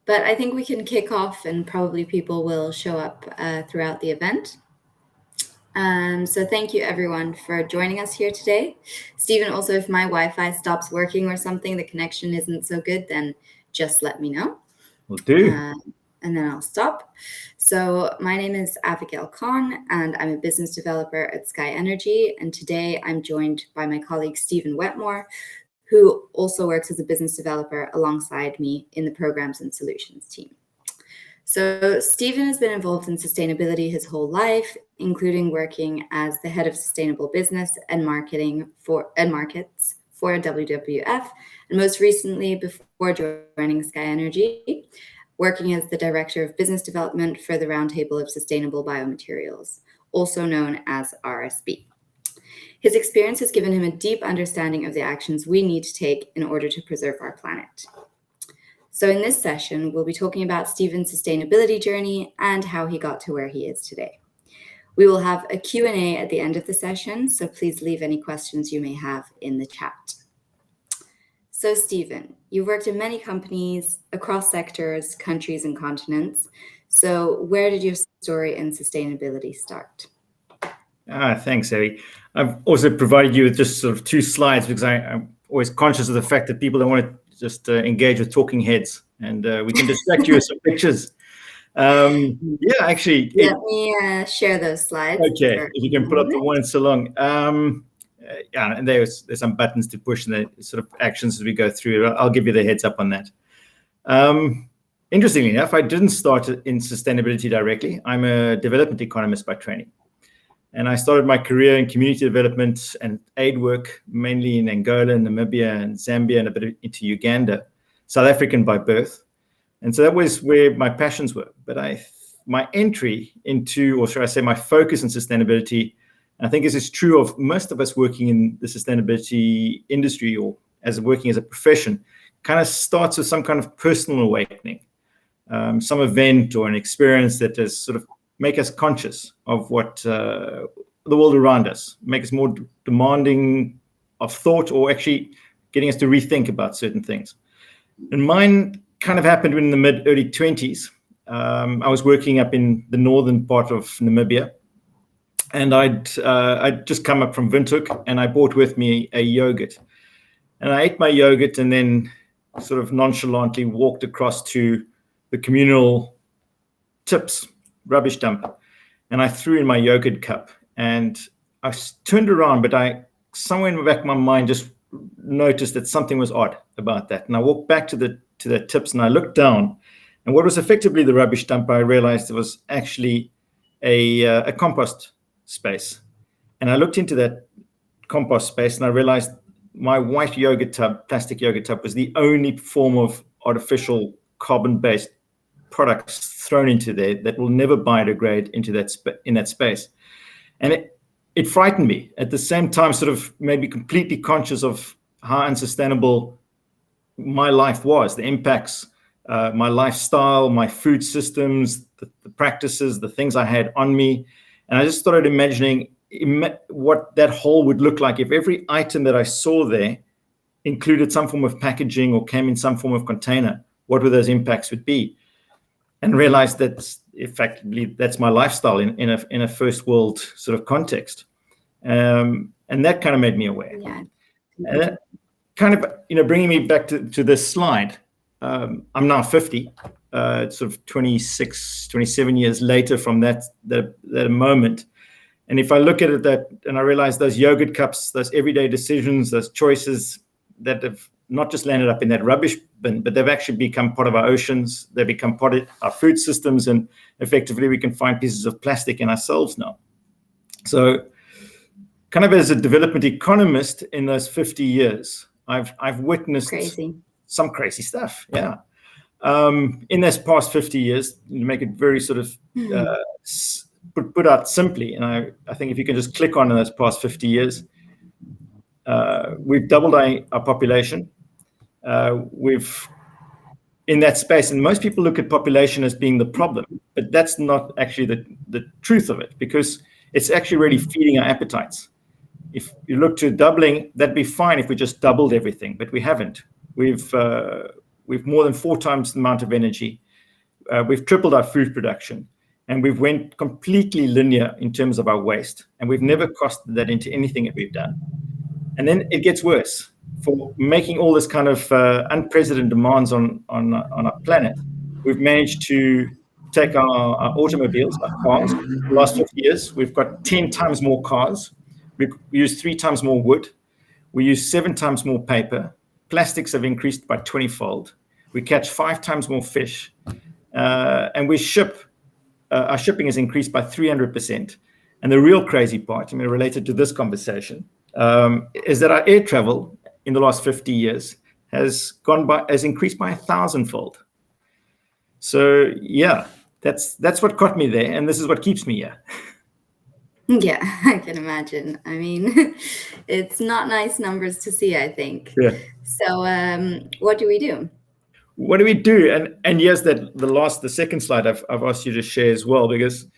but I think we can kick off and probably people will show up throughout the event. So thank you everyone for joining us here today. Stephen, also if my Wi-Fi stops working or something, the connection isn't so good, then just let me know. Will do. And then I'll stop. So my name is Abigail Khan and I'm a business developer at SkyNRG. And today I'm joined by my colleague, Stephen Wetmore, who also works as a business developer alongside me in the programs and solutions team. So Stephen has been involved in sustainability his whole life, including working as the head of sustainable business and marketing and markets for WWF, and most recently, before joining SkyNRG, working as the director of business development for the Roundtable of Sustainable Biomaterials, also known as RSB. His experience has given him a deep understanding of the actions we need to take in order to preserve our planet. So in this session, we'll be talking about Stephen's sustainability journey and how he got to where he is today. We will have a Q&A at the end of the session, so please leave any questions you may have in the chat. So Stephen, you've worked in many companies across sectors, countries, and continents. So where did your story in sustainability start? Thanks, Abby. I've also provided you with just sort of 2 slides because I'm always conscious of the fact that people don't want to just engage with talking heads, and we can distract you with some pictures. Actually. Let me share those slides. Okay, if you can put up the one so long. And there's some buttons to push and the sort of actions as we go through. I'll give you the heads up on that. Interestingly enough, I didn't start in sustainability directly. I'm a development economist by training. And I started my career in community development and aid work, mainly in Angola, Namibia, and Zambia, and a bit into Uganda, South African by birth. And so that was where my passions were. But my entry into, or should I say my focus in sustainability, and I think this is true of most of us working in the sustainability industry or as working as a profession, kind of starts with some kind of personal awakening, some event or an experience that has sort of make us conscious of what the world around us, make us more demanding of thought, or actually getting us to rethink about certain things. And mine kind of happened in the mid-early 20s. I was working up in the northern part of Namibia, and I'd just come up from Windhoek, and I brought with me a yogurt. And I ate my yogurt and then sort of nonchalantly walked across to the communal tips rubbish dump, and I threw in my yogurt cup, and I turned around, but somewhere in the back of my mind just noticed that something was odd about that. And I walked back to the tips and I looked down, and what was effectively the rubbish dump, I realized it was actually a compost space. And I looked into that compost space and I realized my white yogurt tub, plastic yogurt tub, was the only form of artificial carbon-based products thrown into there that will never biodegrade into in that space. And it frightened me. At the same time, sort of maybe completely conscious of how unsustainable my life was, the impacts, my lifestyle, my food systems, the practices, the things I had on me. And I just started imagining what that hole would look like if every item that I saw there included some form of packaging or came in some form of container. What would those impacts would be? And realized that effectively that's my lifestyle in a first world sort of context, and that kind of made me aware. Yeah. And that kind of bringing me back to this slide. I'm now 50, sort of 26, 27 years later from that moment. And if I look at it and I realize those yogurt cups, those everyday decisions, those choices that have not just landed up in that rubbish bin, but they've actually become part of our oceans. They become part of our food systems, and effectively we can find pieces of plastic in ourselves now. So kind of as a development economist in those 50 years, I've witnessed some crazy stuff. Yeah. In this past 50 years, to make it very sort of put out simply, and I think if you can just click on in those past 50 years, we've doubled our population. We've in that space, and most people look at population as being the problem, but that's not actually the truth of it, because it's actually really feeding our appetites. If you look to doubling, that'd be fine if we just doubled everything, but we haven't. We've we've more than 4 times the amount of energy. We've tripled our food production, and we've went completely linear in terms of our waste, and we've never costed that into anything that we've done. And then it gets worse. For making all this kind of unprecedented demands on our planet, we've managed to take our automobiles, our cars. The last 50 years, we've got 10 times more cars. We use 3 times more wood. We use 7 times more paper. Plastics have increased by 20-fold. We catch 5 times more fish. And we ship, our shipping has increased by 300%. And the real crazy part, related to this conversation, is that our air travel in the last 50 years has increased by 1,000-fold. So yeah, that's what caught me there, and this is what keeps me here. Yeah, I can imagine. I mean, it's not nice numbers to see, I think. Yeah. So what do we do? What do we do? And yes, the second slide I've asked you to share as well, because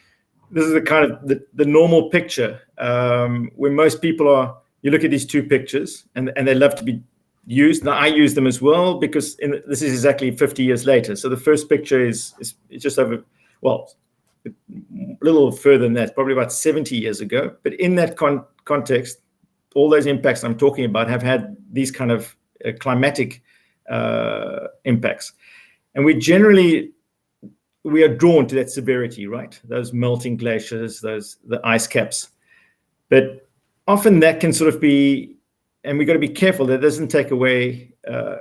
this is the kind of the normal picture where most people are. You look at these 2 pictures, and they love to be used. Now I use them as well because this is exactly 50 years later. So the first picture is just over, well, a little further than that, probably about 70 years ago. But in that context, all those impacts I'm talking about have had these kind of climatic impacts, and we are drawn to that severity, right? Those melting glaciers, the ice caps, but often that can sort of be, and we've got to be careful that doesn't take away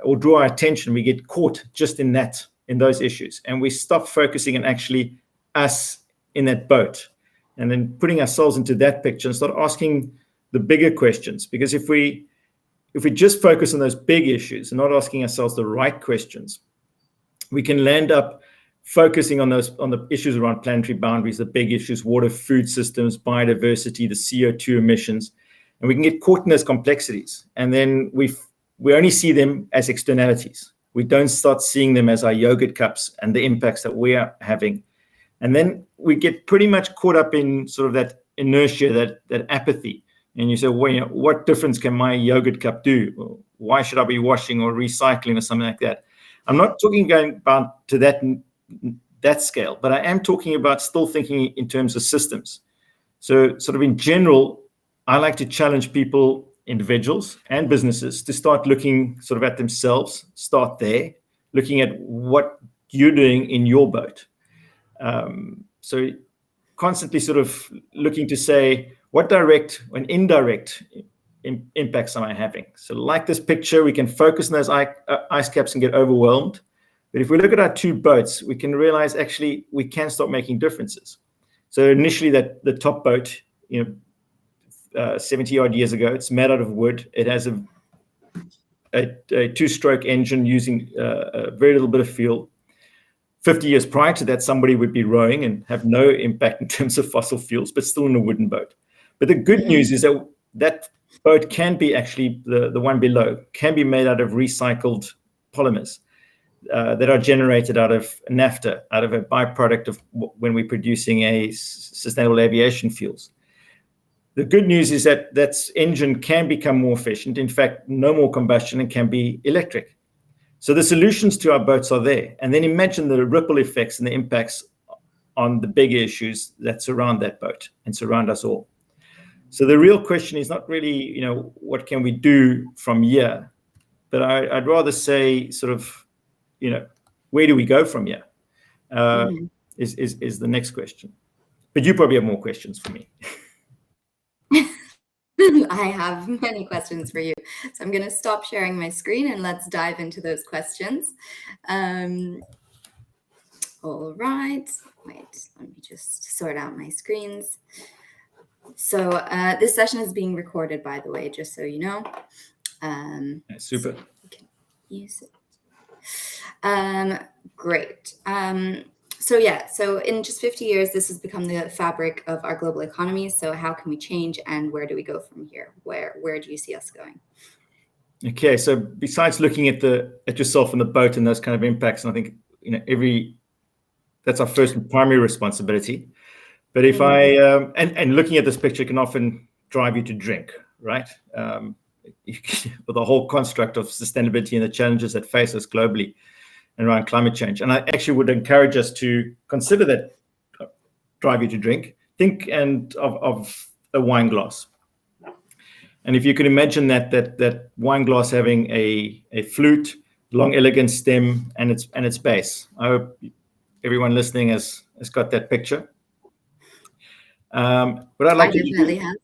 or draw our attention. We get caught just in those issues, and we stop focusing on actually us in that boat, and then putting ourselves into that picture and start asking the bigger questions. Because if we just focus on those big issues and not asking ourselves the right questions, we can land up focusing on the issues around planetary boundaries, the big issues, water, food systems, biodiversity, the CO2 emissions, and we can get caught in those complexities. And then we only see them as externalities. We don't start seeing them as our yogurt cups and the impacts that we are having. And then we get pretty much caught up in sort of that inertia, that apathy. And you say, well, what difference can my yogurt cup do? Why should I be washing or recycling or something like that? I'm not talking going about to that scale, but I am talking about still thinking in terms of systems. So sort of in general, I like to challenge people, individuals and businesses, to start looking sort of at themselves, start there, looking at what you're doing in your boat. So constantly sort of looking to say, what direct and indirect impacts am I having? So like this picture, we can focus on those ice caps and get overwhelmed. But if we look at our 2 boats, we can realize actually we can start making differences. So initially the top boat, 70 odd years ago, it's made out of wood. It has a 2-stroke engine using very little bit of fuel. 50 years prior to that, somebody would be rowing and have no impact in terms of fossil fuels, but still in a wooden boat. But the good news is that boat can be actually, the one below, can be made out of recycled polymers that are generated out of naphtha, out of a byproduct of when we're producing sustainable aviation fuels. The good news is that engine can become more efficient. In fact, no more combustion and can be electric. So the solutions to our boats are there. And then imagine the ripple effects and the impacts on the bigger issues that surround that boat and surround us all. So the real question is not really, what can we do from here? But I'd rather say sort of, where do we go from here? Is the next question. But you probably have more questions for me. I have many questions for you. So I'm going to stop sharing my screen and let's dive into those questions. All right. Wait, let me just sort out my screens. So this session is being recorded, by the way, just so you know. Super. So you can use it. Great. So in just 50 years, this has become the fabric of our global economy. So how can we change, and where do we go from here? Where do you see us going? Okay, so besides looking at yourself and the boat and those kind of impacts, and I think that's our first and primary responsibility. But if and looking at this picture can often drive you to drink, right? With the whole construct of sustainability and the challenges that face us globally. and around climate change. And I actually would encourage us to consider that drive you to drink. Think of a wine glass. And if you can imagine that wine glass having a flute, long, elegant stem, and its base. I hope everyone listening has got that picture. But I'd like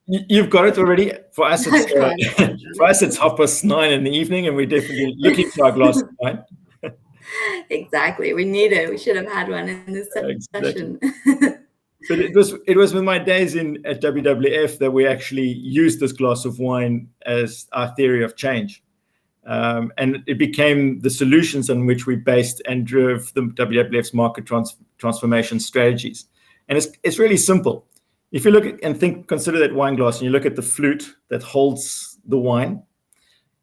you've got it already. For us, it's 9:30 in the evening, and we're definitely looking for our glass of wine. Exactly, we need it. We should have had one in this session. But it was with my days at WWF that we actually used this glass of wine as our theory of change. And it became the solutions on which we based and drove the WWF's market transformation strategies. And it's really simple. If you look at and consider that wine glass, and you look at the flute that holds the wine,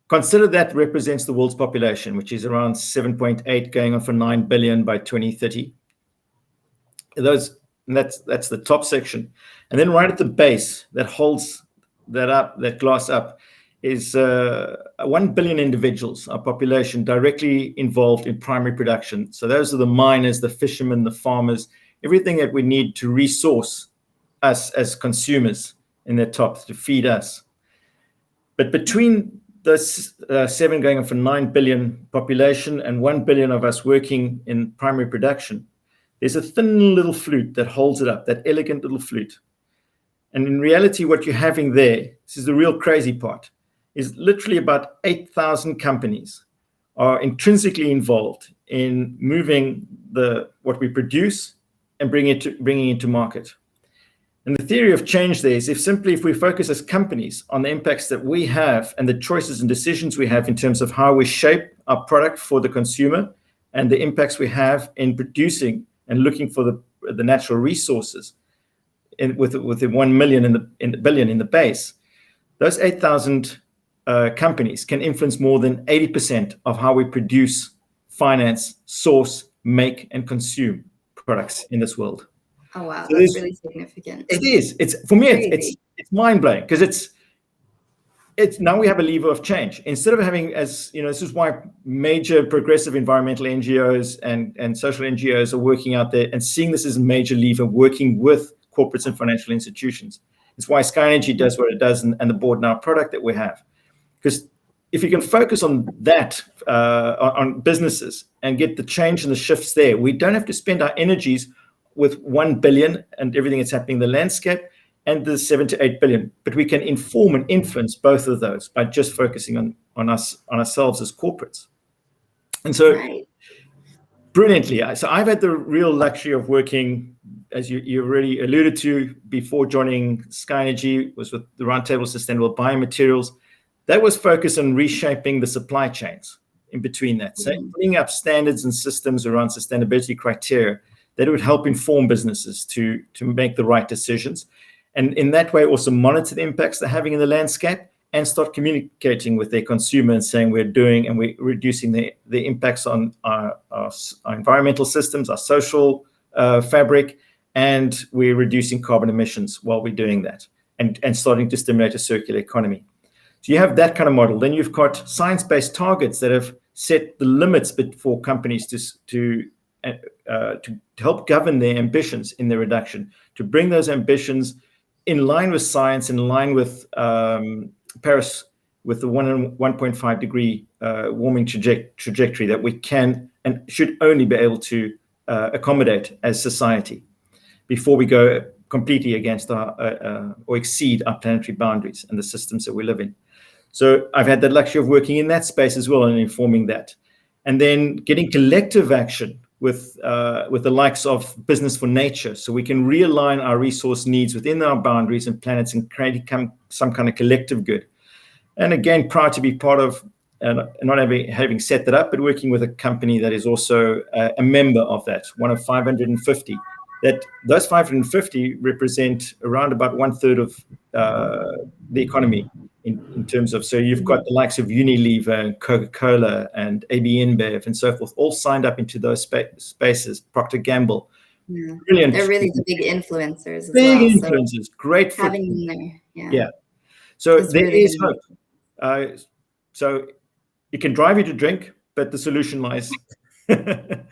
consider that represents the world's population, which is around 7.8, going on for 9 billion by 2030. That's the top section. And then right at the base that holds that glass up, is 1 billion individuals, our population, directly involved in primary production. So those are the miners, the fishermen, the farmers, everything that we need to resource us as consumers in their top to feed us. But between those 7 going on for 9 billion population and 1 billion of us working in primary production, there's a thin little flute that holds it up, that elegant little flute. And in reality, what you're having there, this is the real crazy part, is literally about 8,000 companies are intrinsically involved in moving what we produce and bringing it to market. And the theory of change there is if we focus as companies on the impacts that we have and the choices and decisions we have in terms of how we shape our product for the consumer and the impacts we have in producing and looking for the natural resources with the 1 million billion in the base, those 8,000 companies can influence more than 80% of how we produce, finance, source, make, and consume products in this world. Oh wow, so that's really significant. It is. It's for me. It's mind blowing because it's now we have a lever of change instead of having, as you know, this is why major progressive environmental NGOs and social NGOs are working out there and seeing this as a major lever, working with corporates and financial institutions. It's why SkyNRG does what it does and the board now product that we have. Because if you can focus on that, on businesses and get the change and the shifts there, we don't have to spend our energies with 1 billion and everything that's happening in the landscape and the 7 to 8 billion. But we can inform and influence both of those by just focusing on ourselves as corporates. And so brilliantly, so I've had the real luxury of working, as you already alluded to, before joining SkyNRG, was with the Roundtable Sustainable Biomaterials. That was focused on reshaping the supply chains in between that. So putting up standards and systems around sustainability criteria that would help inform businesses to make the right decisions. And in that way, also monitor the impacts they're having in the landscape and start communicating with their consumer and saying we're doing and we're reducing the impacts on our environmental systems, our social fabric, and we're reducing carbon emissions while we're doing that and starting to stimulate a circular economy. So you have that kind of model. Then you've got science-based targets that have set the limits for companies to help govern their ambitions in their reduction, to bring those ambitions in line with science, in line with Paris, with the 1.5 degree warming trajectory that we can and should only be able to accommodate as society before we go completely against or exceed our planetary boundaries and the systems that we live in. So I've had the luxury of working in that space as well and informing that. And then getting collective action with the likes of Business for Nature, so we can realign our resource needs within our boundaries and planets and create some kind of collective good. And again, proud to be part of, not having set that up, but working with a company that is also a member of that, one of 550. That those 550 represent around about 1/3 of the economy in terms of, so you've got the likes of Unilever and Coca-Cola and AB InBev and so forth, all signed up into those spaces, Procter & Gamble. Yeah. Brilliant. They're really the big influencers as big well. Influencers, so great for having them there. Yeah. So it's there really is hope. So it can drive you to drink, but the solution lies in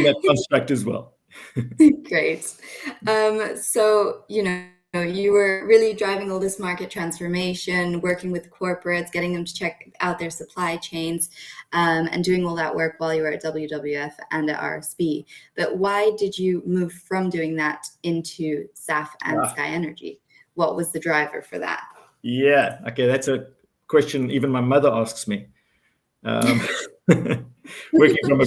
that construct as well. Great. So, you were really driving all this market transformation, working with corporates, getting them to check out their supply chains, and doing all that work while you were at WWF and at RSB. But why did you move from doing that into SAF and SkyNRG? What was the driver for that? Yeah, okay, that's a question even my mother asks me. Working from a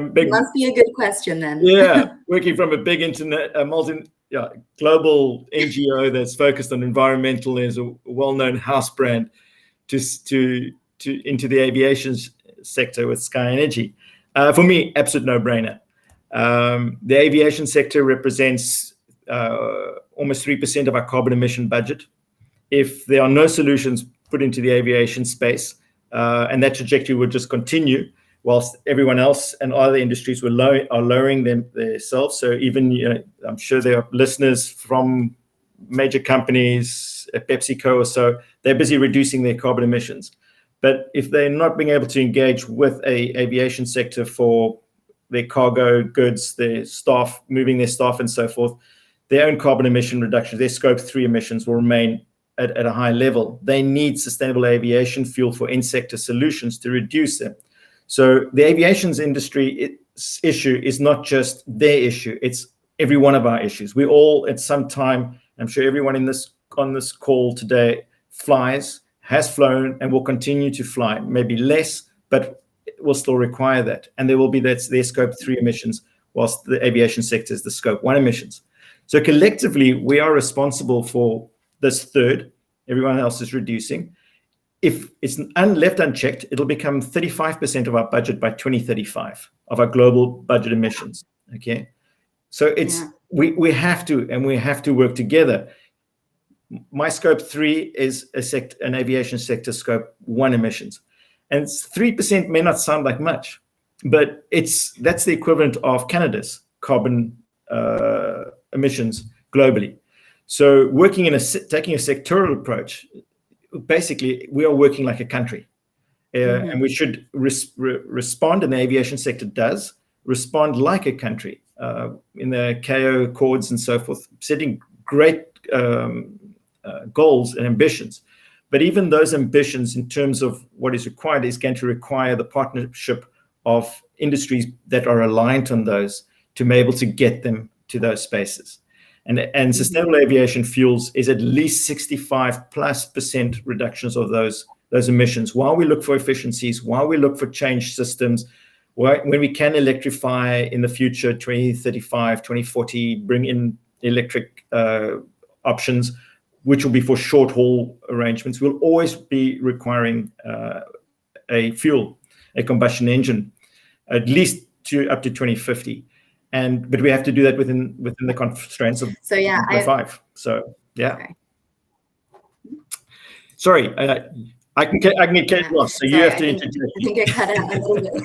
big must be a good question then. Yeah, working from a big global NGO that's focused on environmental, is a well-known house brand, to into the aviation sector with SkyNRG. For me, absolute no-brainer. The aviation sector represents almost 3% of our carbon emission budget. If there are no solutions put into the aviation space, and that trajectory would just continue, whilst everyone else and other industries are lowering themselves. So even, I'm sure there are listeners from major companies, PepsiCo or so, they're busy reducing their carbon emissions. But if they're not being able to engage with a aviation sector for their cargo goods, their staff, moving their staff and so forth, their own carbon emission reductions, their scope 3 emissions will remain at a high level. They need sustainable aviation fuel for in-sector solutions to reduce them. So the aviation industry issue is not just their issue, it's every one of our issues. We all, at some time, I'm sure everyone on this call today flies, has flown, and will continue to fly. Maybe less, but will still require that. And there will be their scope 3 emissions, whilst the aviation sector is the scope 1 emissions. So collectively, we are responsible for this third. Everyone else is reducing. If it's left unchecked, it'll become 35% of our budget by 2035 of our global budget emissions. Okay, so we have to work together. My scope 3 is an aviation sector scope 1 emissions, and 3% may not sound like much, but that's the equivalent of Canada's carbon emissions globally. So taking a sectoral approach, basically, we are working like a country, and we should respond, and the aviation sector does respond like a country in the KO Accords and so forth, setting great goals and ambitions. But even those ambitions, in terms of what is required, is going to require the partnership of industries that are aligned on those to be able to get them to those spaces. And sustainable aviation fuels is at least 65+% reductions of those emissions. While we look for efficiencies, while we look for change systems, when we can electrify in the future, 2035, 2040, bring in electric options, which will be for short haul arrangements, we'll always be requiring a combustion engine, at least up to 2050. But we have to do that within the constraints of 5. So yeah. Okay. Sorry, I can get lost. So you have to introduce. I think I cut out a little bit.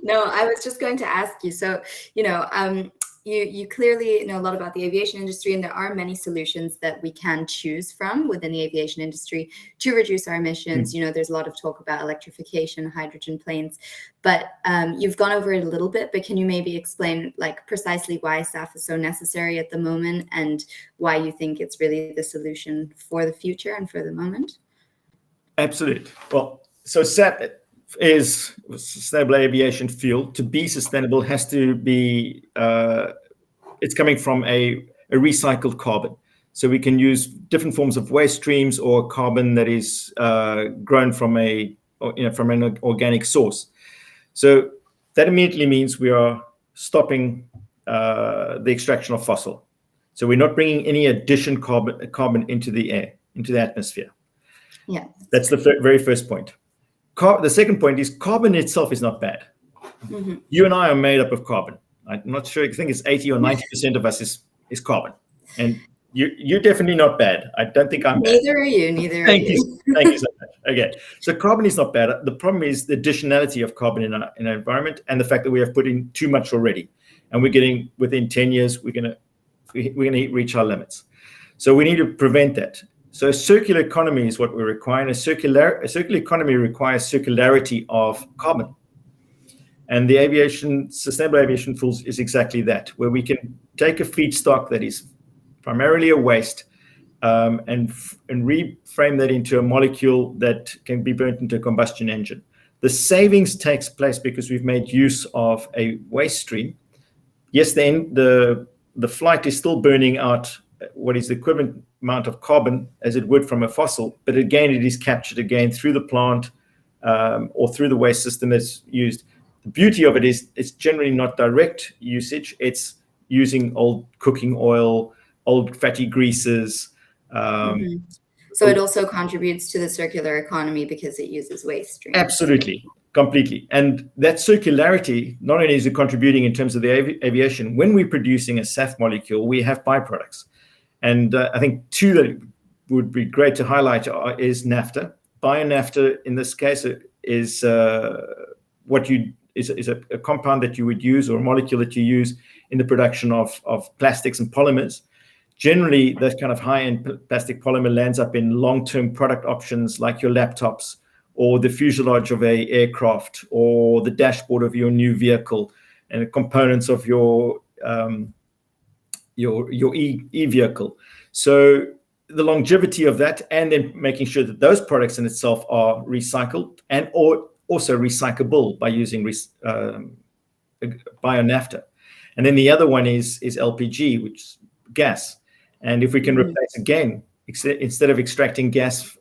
No, I was just going to ask you. So you clearly know a lot about the aviation industry, and there are many solutions that we can choose from within the aviation industry to reduce our emissions. There's a lot of talk about electrification, hydrogen planes, but you've gone over it a little bit, but can you maybe explain precisely why SAF is so necessary at the moment, and why you think it's really the solution for the future and for the moment? Absolutely. Well, so SAF is sustainable aviation fuel. To be sustainable has to be it's coming from a recycled carbon, so we can use different forms of waste streams or carbon that is grown from an organic source. So that immediately means we are stopping the extraction of fossil, so we're not bringing any additional carbon into the air, into the atmosphere. Yeah, that's the very first point. The second point is carbon itself is not bad. You and I are made up of carbon. I'm not sure. I think it's 80 or 90% of us is carbon, and you're definitely not bad. I don't think I'm bad. Neither are you. Thank you so much. Okay, so carbon is not bad. The problem is the additionality of carbon in our environment, and the fact that we have put in too much already, and we're getting within 10 years we're gonna reach our limits. So we need to prevent that. So a circular economy is what we require, and a circular economy requires circularity of carbon. And the sustainable aviation fuels is exactly that, where we can take a feedstock that is primarily a waste and reframe that into a molecule that can be burnt into a combustion engine. The savings takes place because we've made use of a waste stream. Yes, then the flight is still burning out what is the equivalent amount of carbon as it would from a fossil, but again, it is captured again through the plant or through the waste system that's used. The beauty of it is it's generally not direct usage. It's using old cooking oil, old fatty greases. So it also contributes to the circular economy because it uses waste streams. Absolutely, completely. And that circularity, not only is it contributing in terms of the aviation, when we're producing a SAF molecule, we have byproducts. And I think two that would be great to highlight is naphtha. Bio-naphtha, in this case, is a compound that you would use, or a molecule that you use in the production of plastics and polymers. Generally, that kind of high-end plastic polymer lands up in long-term product options like your laptops or the fuselage of an aircraft or the dashboard of your new vehicle and the components of your e-vehicle. So the longevity of that, and then making sure that those products in itself are recycled and or also recyclable by using bio-naphtha. And then the other one is LPG, which is gas. And if we can replace again, instead of extracting gas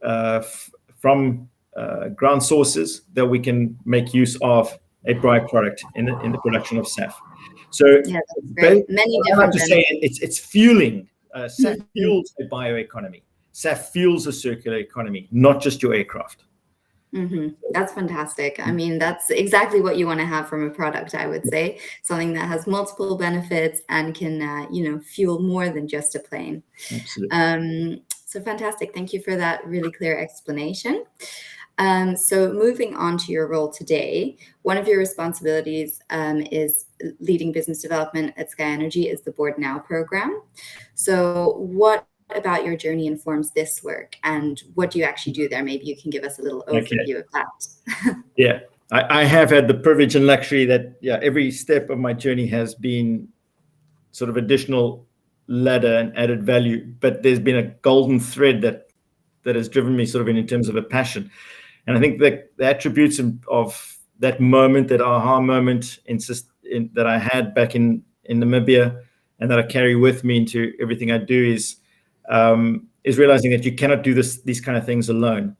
from ground sources, that we can make use of a byproduct in the production of SAF. So yeah, that's great. Many different. It's fueling. SAF fuels a bioeconomy. SAF fuels a circular economy, not just your aircraft. That's fantastic. I mean, that's exactly what you want to have from a product, I would say. Something that has multiple benefits and can, fuel more than just a plane. Absolutely. So fantastic. Thank you for that really clear explanation. So moving on to your role today, one of your responsibilities is leading business development at SkyNRG is the Board Now program. So what about your journey informs this work, and what do you actually do there? Maybe you can give us a little overview of that. Yeah, I have had the privilege and luxury that every step of my journey has been sort of additional ladder and added value, but there's been a golden thread that has driven me sort of in terms of a passion. And I think that the attributes of that moment, that aha moment that I had back in Namibia, and that I carry with me into everything I do is realizing that you cannot do these kind of things alone.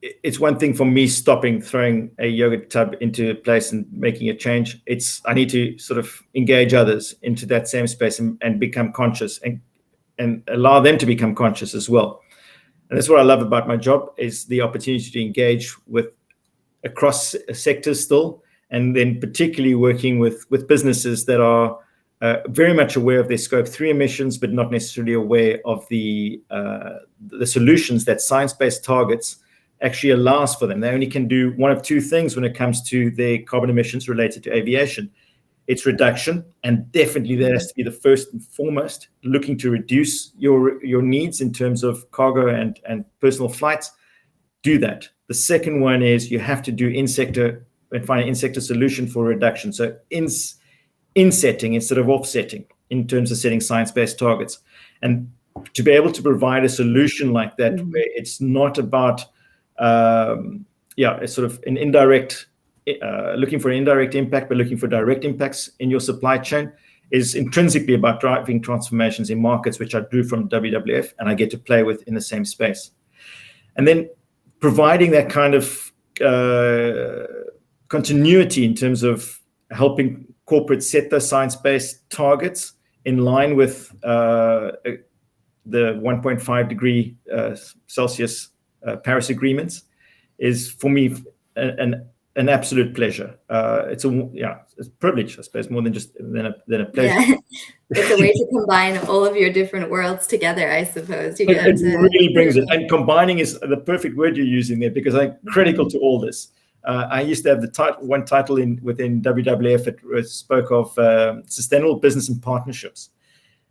It's one thing for me throwing a yogurt tub into a place and making a change. I need to sort of engage others into that same space and become conscious and allow them to become conscious as well. And that's what I love about my job, is the opportunity to engage with across sectors still, and then particularly working with businesses that are very much aware of their Scope 3 emissions, but not necessarily aware of the solutions that science-based targets actually allows for them. They only can do one of two things when it comes to their carbon emissions related to aviation. It's reduction, and definitely that has to be the first and foremost, looking to reduce your needs in terms of cargo and personal flights. Do that. The second one is you have to do in-sector and find an in-sector solution for reduction. So insetting instead of offsetting in terms of setting science-based targets. And to be able to provide a solution like that, where it's not about it's sort of an indirect looking for an indirect impact, but looking for direct impacts in your supply chain, is intrinsically about driving transformations in markets, which I do from WWF, and I get to play with in the same space. And then providing that kind of continuity in terms of helping corporates set their science-based targets in line with the 1.5 degree Celsius Paris agreements is, for me, an absolute pleasure. It's a privilege, I suppose, more than a pleasure. Yeah. It's a way to combine all of your different worlds together, I suppose. It really brings it. And combining is the perfect word you're using there, because I'm critical to all this. I used to have one title within WWF that spoke of sustainable business and partnerships.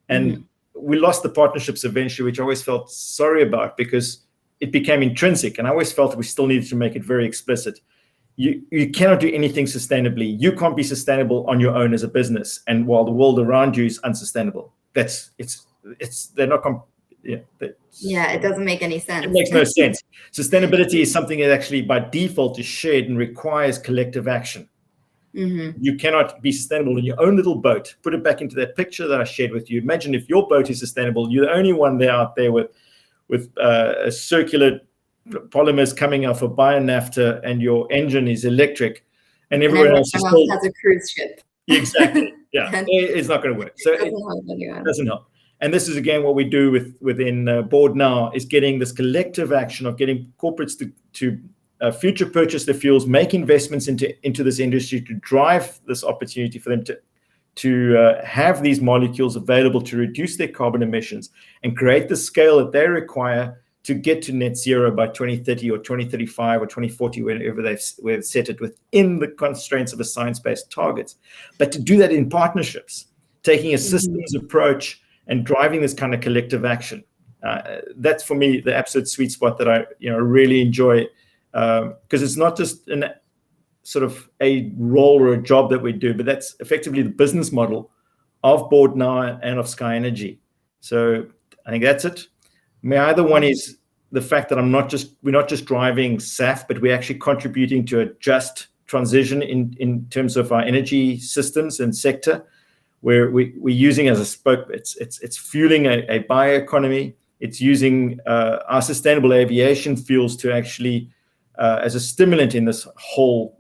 And we lost the partnerships eventually, which I always felt sorry about, because it became intrinsic. And I always felt we still needed to make it very explicit. you cannot do anything sustainably. You can't be sustainable on your own as a business, and while the world around you is unsustainable. They're not. It doesn't make any sense. It makes no sense. Sustainability is something that actually by default is shared and requires collective action. Mm-hmm. You cannot be sustainable in your own little boat. Put it back into that picture that I shared with you. Imagine if your boat is sustainable, you're the only one there out there with a circular polymers coming off a bio-naphtha, and your engine is electric, and everyone else has a cruise ship. Exactly. Yeah, it's not going to work. So it doesn't help. And this is again what we do within Board Now, is getting this collective action of getting corporates to future purchase the fuels, make investments into this industry to drive this opportunity for them to have these molecules available to reduce their carbon emissions and create the scale that they require to get to net zero by 2030 or 2035 or 2040, whenever they've set it within the constraints of a science-based targets. But to do that in partnerships, taking a systems approach and driving this kind of collective action. That's for me the absolute sweet spot that I really enjoy, because it's not just sort of a role or a job that we do, but that's effectively the business model of Board Now and of SkyNRG. So I think that's it. My other one is the fact that we're not just driving SAF, but we're actually contributing to a just transition in terms of our energy systems and sector, where we're using, as I spoke, it's fueling a bioeconomy. It's using our sustainable aviation fuels to actually as a stimulant in this whole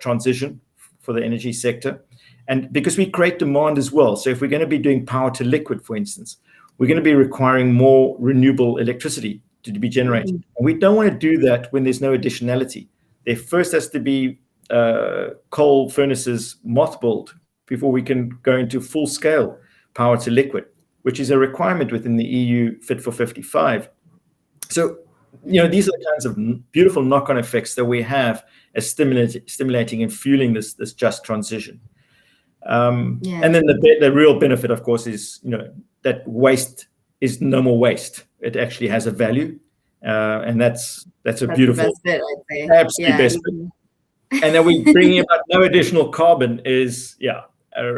transition for the energy sector. And because we create demand as well. So if we're going to be doing power to liquid, for instance, we're going to be requiring more renewable electricity to be generated. And we don't want to do that when there's no additionality. There first has to be coal furnaces mothballed before we can go into full-scale power to liquid, which is a requirement within the EU Fit for 55. So, these are the kinds of beautiful knock-on effects that we have as stimulating and fueling this just transition. And then the real benefit, of course, is that waste is no more waste. It actually has a value, and that's a beautiful, the best bit, I'd say. Absolutely best bit. And then we bringing about no additional carbon is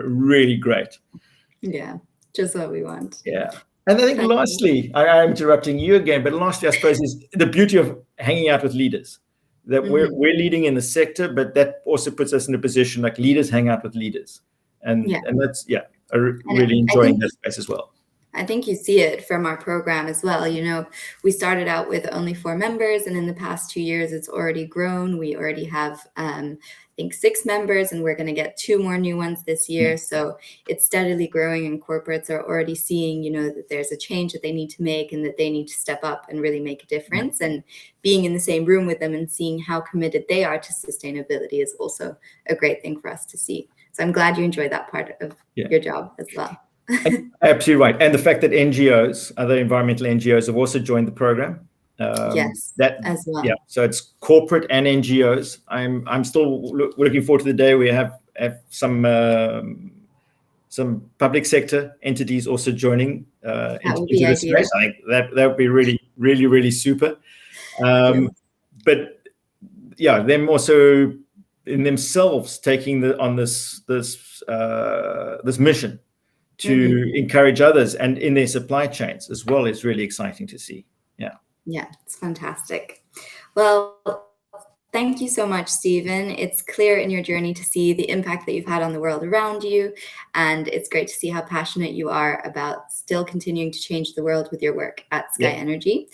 really great. Yeah, just what we want. Yeah. And I think lastly, I'm interrupting you again, but lastly, I suppose, is the beauty of hanging out with leaders. That we're leading in the sector, but that also puts us in a position like leaders hang out with leaders. And that's, really enjoying that space as well. I think you see it from our program as well. We started out with only 4 members, and in the past 2 years, it's already grown. We already have, I think, 6 members, and we're going to get 2 more new ones this year. So it's steadily growing, and corporates are already seeing, that there's a change that they need to make and that they need to step up and really make a difference. And being in the same room with them and seeing how committed they are to sustainability is also a great thing for us to see. So I'm glad you enjoyed that part of your job as well. Absolutely right. And the fact that NGOs, other environmental NGOs, have also joined the program. That as well. Yeah. So it's corporate and NGOs. I'm still looking forward to the day we have some public sector entities also joining into this space. I think that would be really, really, really super. But them also in themselves taking on this mission to encourage others and in their supply chains as well is really exciting to see. Yeah, it's fantastic. Well, thank you so much, Stephen. It's clear in your journey to see the impact that you've had on the world around you, and it's great to see how passionate you are about still continuing to change the world with your work at SkyNRG.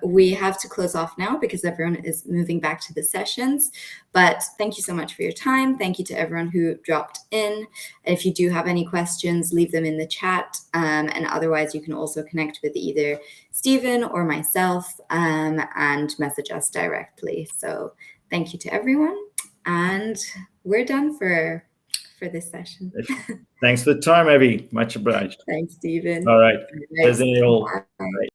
We have to close off now because everyone is moving back to the sessions, but thank you so much for your time. Thank you to everyone who dropped in. If you do have any questions, leave them in the chat, and otherwise you can also connect with either Stephen or myself and message us directly. So thank you to everyone, and we're done for this session. Thanks for the time, Abby. Much obliged. Thanks, Stephen. All right. Nice. All right.